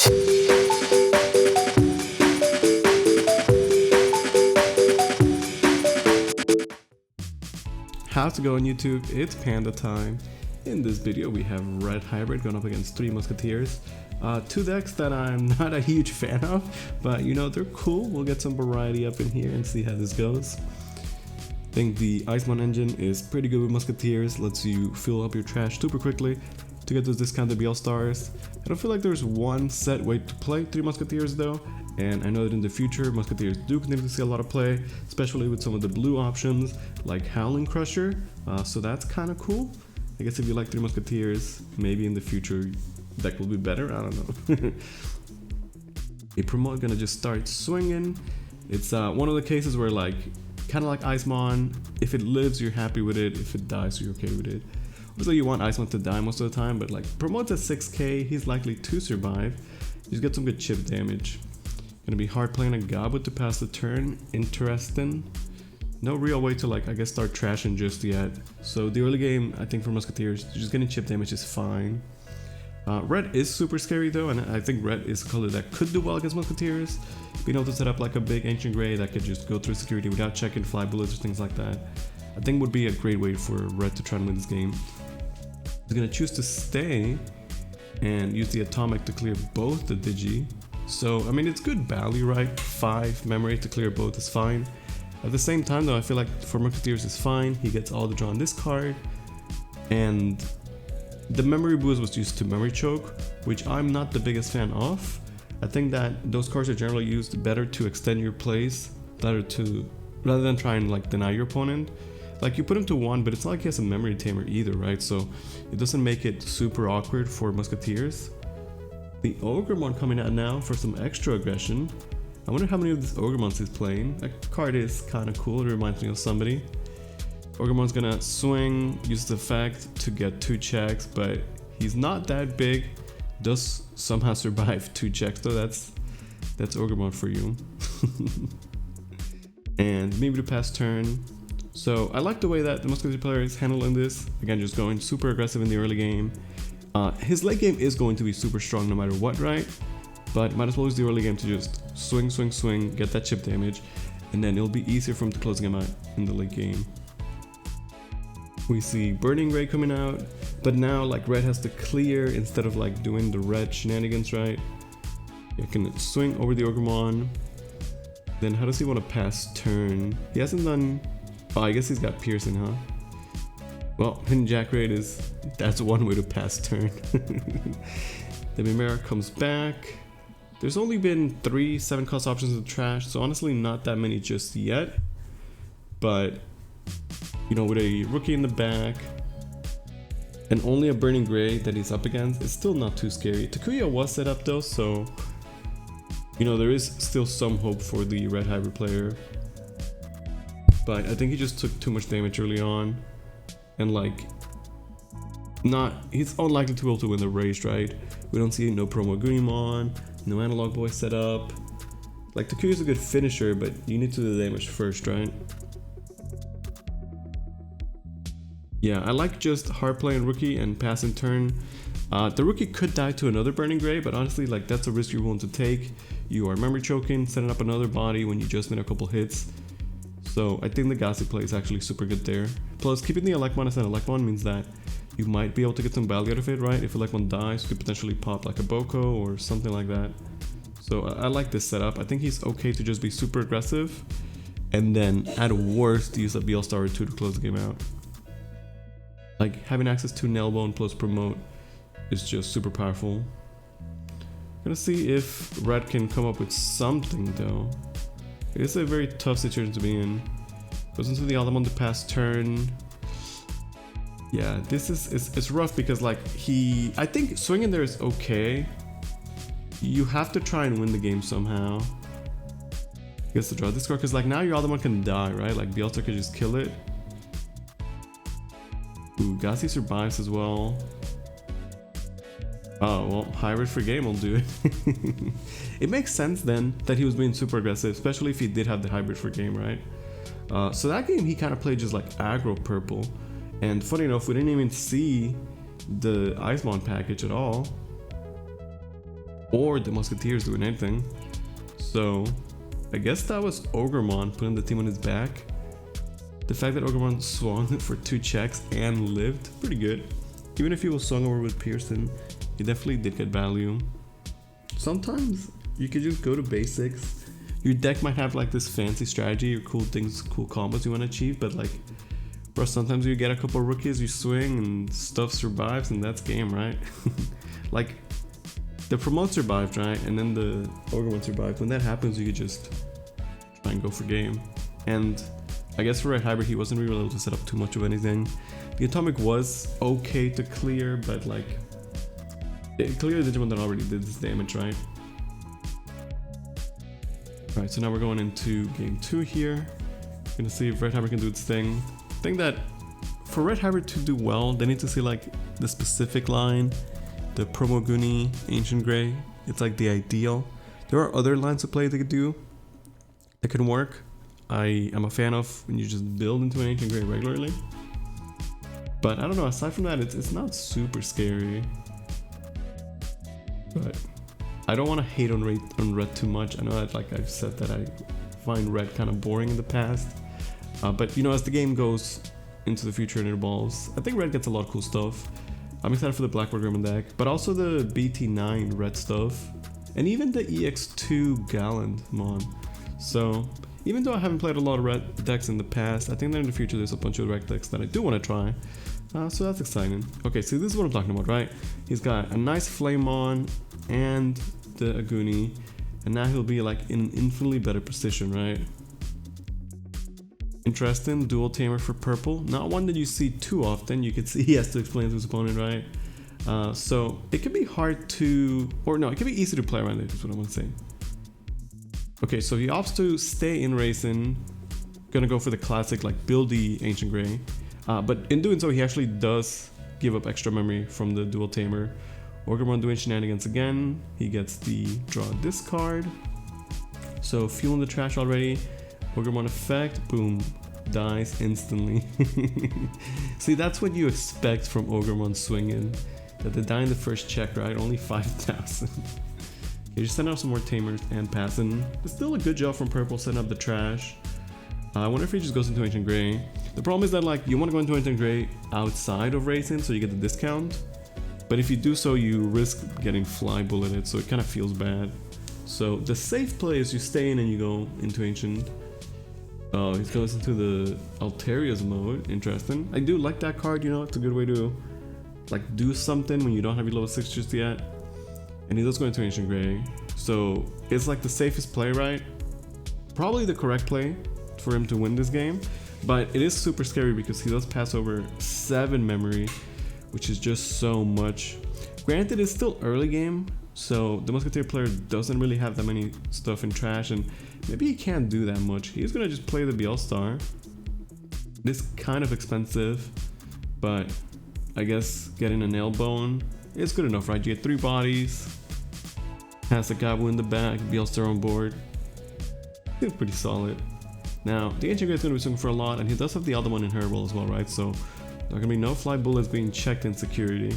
How's it going, YouTube? It's Panda time. In this video we have Red Hybrid going up against 3 Musketeers. Two decks that I'm not a huge fan of, but you know, they're cool. We'll get some variety up in here and see how this goes. I think the Icemon engine is pretty good with Musketeers, lets you fill up your trash super quickly to get those discounted BL stars. I don't feel like there's one set way to play 3 Musketeers though, and I know that in the future Musketeers do continue to see a lot of play, especially with some of the blue options like Howling Crusher, so that's kind of cool. I guess if you like 3 Musketeers, maybe in the future deck will be better, I don't know. A promote gonna just start swinging. It's one of the cases where, like, kind of like Icemon, if it lives you're happy with it, if it dies you're okay with it. Obviously you want Icemon to die most of the time, but like promote's at 6k, he's likely to survive. He's got some good chip damage. Gonna be hard playing a Goblet to pass the turn, interesting. No real way to, like, I guess start trashing just yet. So the early game, I think for Musketeers, just getting chip damage is fine. Red is super scary though, and I think red is a color that could do well against Musketeers. Being able to set up like a big ancient gray that could just go through security without checking fly bullets or things like that, I think would be a great way for red to try and win this game. He's gonna choose to stay and use the atomic to clear both the Digi. So I mean, it's good value, right? 5 memory to clear both is fine. At the same time though, I feel like for Musketeers is fine. He gets all the draw on this card, and the memory boost was used to memory choke, which I'm not the biggest fan of. I think that those cards are generally used better to extend your plays, rather than try and like deny your opponent. Like, you put him to 1, but it's not like he has a memory tamer either, right? So it doesn't make it super awkward for Musketeers. The Ogremon coming out now for some extra aggression. I wonder how many of these Ogremons he's playing. That card is kind of cool, it reminds me of somebody. Ogremon's gonna swing, use the effect to get 2 checks, but he's not that big. Does somehow survive 2 checks though, that's Ogremon for you. And maybe to pass turn. So I like the way that the Musketeer player is handling this. Again, just going super aggressive in the early game. His late game is going to be super strong no matter what, right? But might as well use the early game to just swing, swing, swing, get that chip damage, and then it'll be easier for him to close the game out in the late game. We see Burning Ray coming out, but now like red has to clear instead of like doing the red shenanigans, right? You can swing over the Ogremon. Then how does he want to pass turn? He hasn't done... Oh, I guess he's got piercing, huh? Well, Hidden Jack Raid that's one way to pass turn. The Mimera comes back. There's only been 3 7-cost options in the trash, so honestly not that many just yet. But, you know, with a rookie in the back and only a Burning Gray that he's up against, it's still not too scary. Takuya was set up though, so, you know, there is still some hope for the Red Hybrid player. But I think he just took too much damage early on, and like, he's unlikely to be able to win the race, right? We don't see no promo Gunimon, no analog boy set up. Like, Takuya's a good finisher, but you need to do the damage first, right? Yeah, I like just hard playing rookie and passing turn. The rookie could die to another Burning Gray, but honestly, like, that's a risk you're willing to take. You are memory choking, setting up another body when you just made a couple hits. So I think the Gassi play is actually super good there. Plus, keeping the Elecmon as an Elecmon means that you might be able to get some value out of it, right? If Elecmon dies, you could potentially pop like a Boko or something like that. So I like this setup. I think he's okay to just be super aggressive, and then at worst use a BL Star or 2 to close the game out. Like, having access to Nailbone plus promote is just super powerful. Gonna see if red can come up with something though. It's a very tough situation to be in. Goes into the Altamon to pass turn. Yeah, this is it's rough because like I think swinging there is okay. You have to try and win the game somehow. He gets to draw this card because like now your Altamon can die, right? Like Bielsa could just kill it. Ooh, Gassi survives as well. Oh, well, hybrid for game will do it. It makes sense then that he was being super aggressive, especially if he did have the hybrid for game, right? So that game he kind of played just like aggro purple. And funny enough, we didn't even see the Icemon package at all. or the Musketeers doing anything. So I guess that was Ogremon putting the team on his back. The fact that Ogremon swung for 2 checks and lived, pretty good. Even if he was swung over with Pearson, he definitely did get value. Sometimes you could just go to basics. Your deck might have like this fancy strategy or cool things, cool combos you want to achieve, but like, bro, sometimes you get a couple rookies, you swing and stuff survives, and that's game, right? Like, the promote survived, right? And then the Ogremon survived. When that happens, you could just try and go for game. And I guess for Red Hybrid, he wasn't really able to set up too much of anything. The Atomic was okay to clear, but like, it cleared the Digimon that already did this damage, right? Alright, so now we're going into game 2 here. Gonna see if Red Hybrid can do its thing. I think that for Red Hybrid to do well, they need to see like the specific line, the Promo Goonie, Ancient Grey. It's like the ideal. There are other lines of play they could do that can work. I am a fan of when you just build into an Ancient Grey regularly. But I don't know, aside from that, it's not super scary. But I don't want to hate on Red too much. I know that like I've said that I find Red kind of boring in the past. But you know, as the game goes into the future and it evolves, I think Red gets a lot of cool stuff. I'm excited for the Blackboard Gremlin deck, but also the BT9 Red stuff, and even the EX2 Gallant-mon. So even though I haven't played a lot of Red decks in the past, I think that in the future there's a bunch of Red decks that I do want to try. So that's exciting. Okay, so this is what I'm talking about, right? He's got a nice Flamemon and the Aguni, and now he'll be like in an infinitely better position, right? Interesting, dual tamer for purple. Not one that you see too often. You can see he has to explain to his opponent, right? So it can be hard to, or no, it can be easy to play around it, is what I want to say. Okay, so he opts to stay in racing. Gonna go for the classic, like build the Ancient Grey. But in doing so, he actually does give up extra memory from the dual tamer. Ogremon doing shenanigans again. He gets the draw this card. So fuel in the trash already. Ogremon effect, boom, dies instantly. See, that's what you expect from Ogremon swinging. That they die in the first check, right? Only 5,000. Okay, just send out some more tamers and passing. But still a good job from purple setting up the trash. I wonder if he just goes into Ancient Grey. The problem is that like you want to go into Ancient Grey outside of racing so you get the discount. But if you do so, you risk getting fly bulleted, so it kind of feels bad. So the safe play is you stay in and you go into Ancient. Oh, he goes into the Alteria's mode. Interesting. I do like that card, you know, it's a good way to like do something when you don't have your level 6 just yet. And he does go into Ancient Grey. So it's like the safest play, right? Probably the correct play for him to win this game. But it is super scary because he does pass over 7 memory, which is just so much. Granted, it's still early game, so the Musketeer player doesn't really have that many stuff in trash, and maybe he can't do that much. He's gonna just play the BL Star. It is kind of expensive, but I guess getting a nail bone is good enough, right? You get 3 bodies, has a Gabu in the back, BL Star on board. It's pretty solid. Now, the Ancient Grey is going to be swinging for a lot, and he does have the other one in her role as well, right? So there are going to be no fly bullets being checked in security.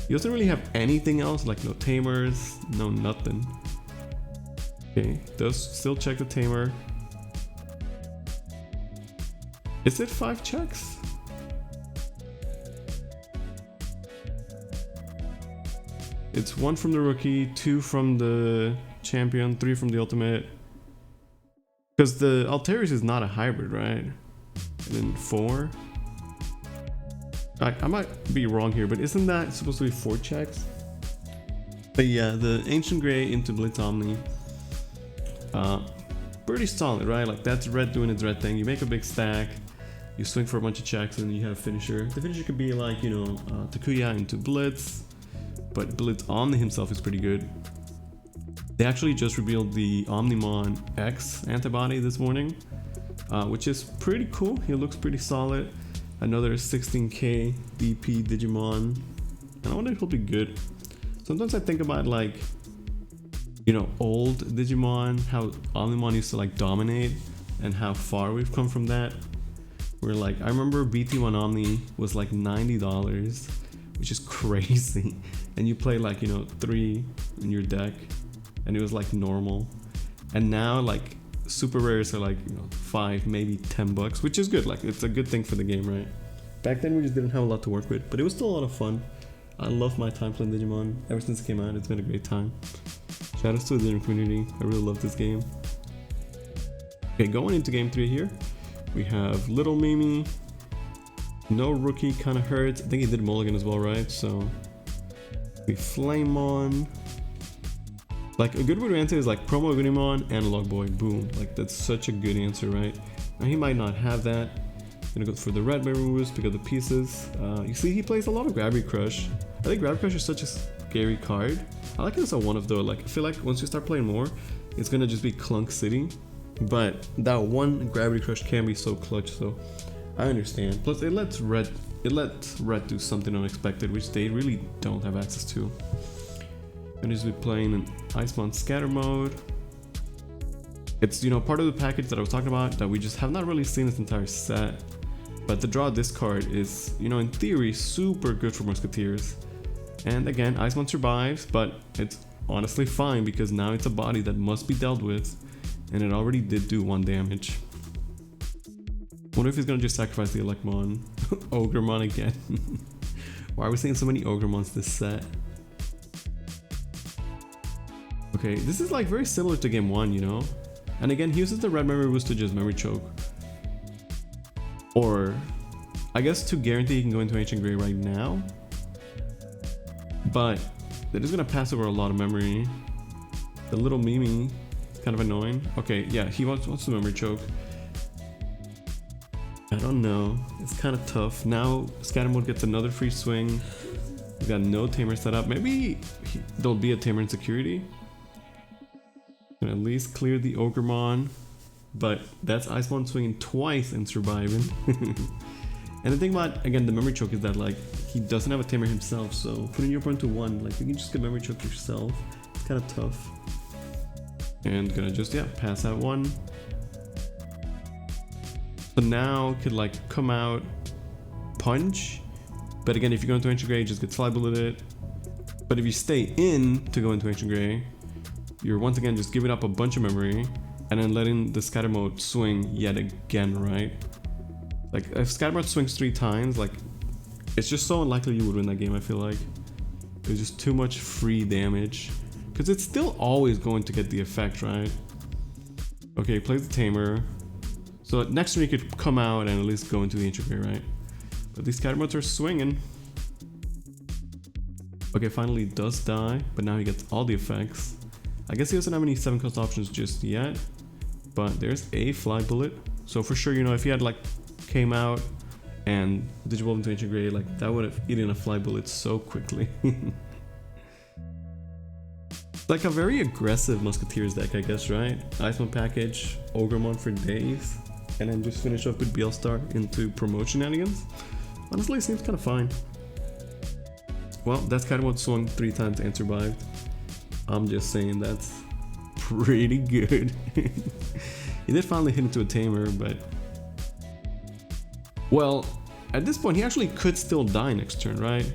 He doesn't really have anything else, like no tamers, no nothing. Okay, does still check the tamer. Is it 5 checks? It's 1 from the rookie, 2 from the champion, 3 from the ultimate. Because the Alterius is not a hybrid, right? And then 4. I might be wrong here, but isn't that supposed to be 4 checks? But yeah, the Ancient Grey into Blitz Omni. Pretty solid, right? Like that's Red doing its Red thing. You make a big stack, you swing for a bunch of checks, and you have a finisher. The finisher could be like, you know, Takuya into Blitz, but Blitz Omni himself is pretty good. They actually just revealed the Omnimon X antibody this morning, which is pretty cool. He looks pretty solid. Another 16k DP Digimon, and I wonder if he'll be good. Sometimes I think about like, you know, old Digimon, how Omnimon used to like dominate, and how far we've come from that. Where like, I remember BT1 Omni was like $90, which is crazy. and you play like, you know, 3 in your deck, and it was like normal. And now like super rares are like, you know, 5, maybe $10, which is good. Like it's a good thing for the game, right? Back then we just didn't have a lot to work with, but it was still a lot of fun. I love my time playing Digimon. Ever since it came out, it's been a great time. Shout outs to the Digimon community. I really love this game. Okay, going into game 3 here, we have Little Mimi. No rookie, kind of hurts. I think he did mulligan as well, right? So we Flame on. Like a good way to answer is like Promo Gunimon, Analog Boy, boom. Like that's such a good answer, right? Now he might not have that. Gonna go for the red memory boost, pick up the pieces. You see he plays a lot of Gravity Crush. I think Gravity Crush is such a scary card. I like it as a one of though. Like I feel like once you start playing more, it's gonna just be Clunk City. But that one Gravity Crush can be so clutch, so I understand. Plus it lets red do something unexpected, which they really don't have access to. Gonna just be playing in Icemon Scatter mode. It's, you know, part of the package that I was talking about that we just have not really seen this entire set. But to draw this card is, you know, in theory, super good for Musketeers. And again, Icemon survives, but it's honestly fine because now it's a body that must be dealt with. And it already did do 1 damage. Wonder if he's gonna just sacrifice the Electmon. Ogremon again. Why are we seeing so many Ogremons this set? Okay, this is like very similar to game 1, you know? And again, he uses the red memory boost to just memory choke. Or, I guess to guarantee he can go into Ancient Grey right now. But, they're just gonna pass over a lot of memory. The Little Mimi, kind of annoying. Okay, yeah, he wants to memory choke. I don't know, it's kind of tough. Now, Scatter Mode gets another free swing. He's got no Tamer set up. Maybe there'll be a Tamer in security. Can at least clear the Ogremon. But that's Icemon swinging twice and surviving. And the thing about, again, the memory choke is that like he doesn't have a Tamer himself, so putting your opponent to 1, like you can just get memory choke yourself. It's kind of tough. And gonna just, yeah, pass out 1. But now could like come out, punch. But again, if you go into Ancient Grey, just get slide bulleted. But if you stay in to go into Ancient Grey, you're once again just giving up a bunch of memory and then letting the Scatter Mode swing yet again, right? Like if Scatter Mode swings 3 times, like it's just so unlikely you would win that game, I feel like. There's just too much free damage. Because it's still always going to get the effect, right? Okay, plays the Tamer. So next turn you could come out and at least go into the Ancient Grey, right? But these Scatter Modes are swinging. Okay, finally he does die, but now he gets all the effects. I guess he doesn't have any 7-cost options just yet, but there's a Fly Bullet. So for sure, you know, if he had like came out and Digivolved into Ancient Grey, like that would have eaten a Fly Bullet so quickly. Like a very aggressive Musketeers deck, I guess, right? Icemon package, Ogremon for days, and then just finish up with Beelstar into promote shenanigans. Honestly, it seems kind of fine. Well, that's kind of what swung 3 times and survived. I'm just saying that's pretty good. He did finally hit into a Tamer, but... Well, at this point, he actually could still die next turn, right?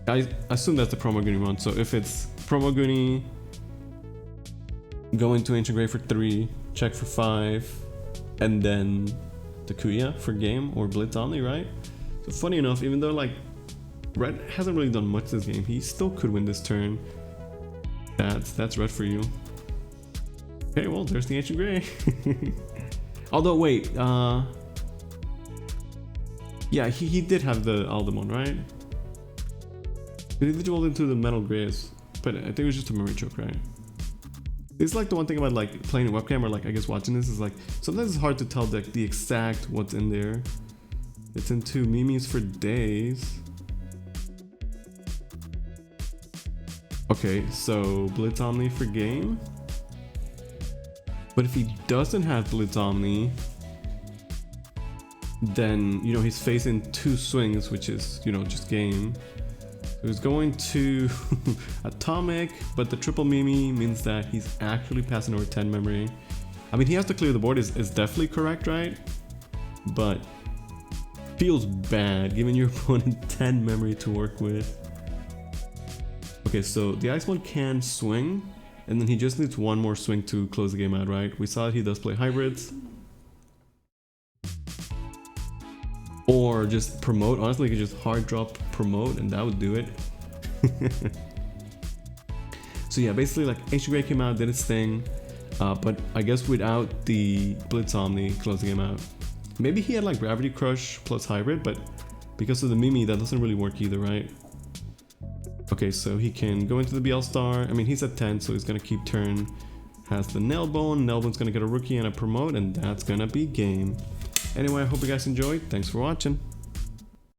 I assume that's the Promo Goonie one, so if it's Promo Goonie, go into Ancient Grey for 3, check for 5, and then Takuya for game or Blitz Omni, right? So funny enough, even though like Red hasn't really done much this game, he still could win this turn. That's Red for you. Okay, well, there's the Ancient Grey. Although, wait, yeah, he did have the Aldemon, right? He did roll into the Metal Grays, but I think it was just a memory choke, right? It's like the one thing about like playing a webcam or like I guess watching this is like sometimes it's hard to tell the exact what's in there. It's into Mimi's for days. Okay, so Blitz Omni for game. But if he doesn't have Blitz Omni, then, you know, he's facing 2 swings, which is, you know, just game. So he's going to Atomic, but the triple Mimi means that he's actually passing over 10 memory. I mean, he has to clear the board is definitely correct, right? But feels bad giving your opponent 10 memory to work with. Okay, so the Ice one can swing, and then he just needs one more swing to close the game out, right? We saw that he does play hybrids. Or just promote. Honestly, he could just hard drop promote, and that would do it. So yeah, basically like Ancient Grey came out, did its thing, but I guess without the Blitz Omni close the game out. Maybe he had like Gravity Crush plus hybrid, but because of the Mimi, that doesn't really work either, right? Okay, so he can go into the BL Star. I mean, he's at 10, so he's gonna keep turn. Has the Nailbone. Nailbone's gonna get a rookie and a promote, and that's gonna be game. Anyway, I hope you guys enjoyed. Thanks for watching.